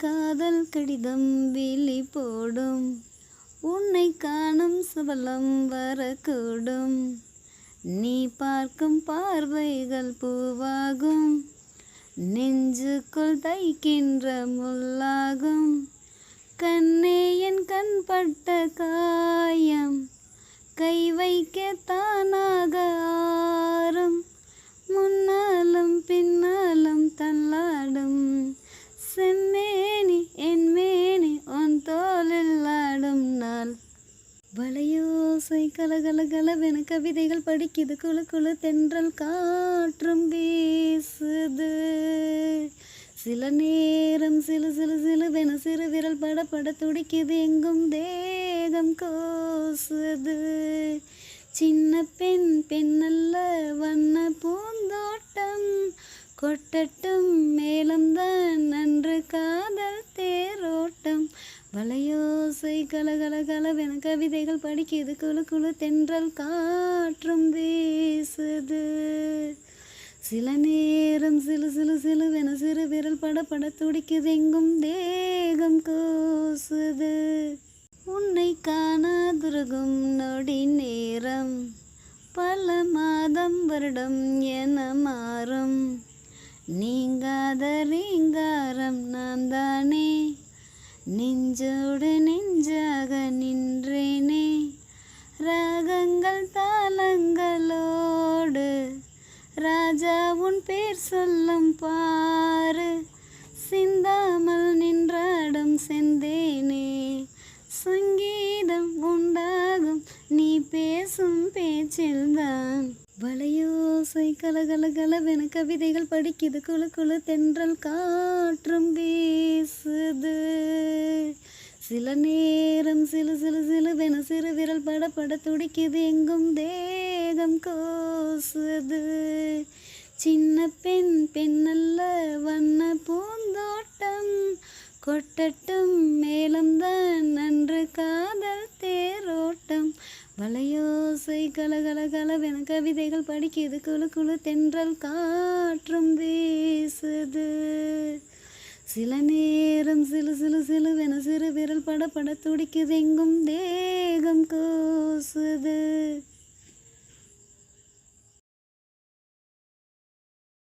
காதல் கடிதம் விழி போடும், உன்னை காணும் சபலம் வரக்கூடும். நீ பார்க்கும் பார்வைகள் பூவாகும், நெஞ்சுக்குள் தைக்கின்ற முள்ளாகும். கண்ணே என் கண் பட்ட காயம், கை வைக்க தானாக ஆறும். முன்னாலும் பின்னாலும் தள்ளாடும், செம்மேனி என் மேனி உன் தோளில் ஆடும் நாள். வளையோசை கலகல கலவென கவிதைகள் படிக்குது, குழு குழு தென்றல் காற்றும் வீசுது. சில நேரம் சிலு சிலு சிலுவென சிறு விரல் பட பட துடிக்குது, எங்கும் தேகம் கோசுது. சின்ன பெண் பெண்ணல்ல வண்ண பூந்தோட்டம், கொட்டட்டும் மேலம்தான் நன்று காதல் தேரோட்டம். வளையோசை கலகல கலவென கவிதைகள் படிக்குது, குழு குழு தென்றல் காற்றும் வீசுது. சில நேரம் சிலு சிலு சிலுவென சிறு விரல் பட பட துடிக்குது, எங்கும் தேகம் கூசுது. உன்னை காணாதுருகும் நொடி நேரம், பல மாதம் வருடம் என மாறும். நீங்காத ரீங்காரம் நான் தானே, நெஞ்சோடு நெஞ்சாக நின்றேனே. ராகங்கள் தாளங்களோடு ராஜா உன் பேர் சொல்லும் பாரு, சிந்தாமல் நின்றாடும் செந்தேனே. சங்கீதம் உண்டாகும் நீ பேசும் பேச்சில்தான். வளையோசை கலகல கலவென கவிதைகள் படிக்குது, குழு குழு தென்றல் காற்றும் வீசுது. சில நேரம் சிலு சிலு சிலுவென சிறு விரல் பட பட துடிக்குது, எங்கும் தேகம் கோசுது. சின்ன பெண் பெண்ணல்ல வண்ண பூந்தோட்டம், கொட்டட்டும் மேலம்தான் நன்று காதல் தேரோட்டம். வளையோசை கலகல கலவென கவிதைகள் படிக்குது, குழு குழு தென்றல் காற்றும் வீசுது. சில நேரம் சிலு சிலு சிலுவென சிறு விரல் பட பட துடிக்குது, எங்கும் தேகம் கூசுது.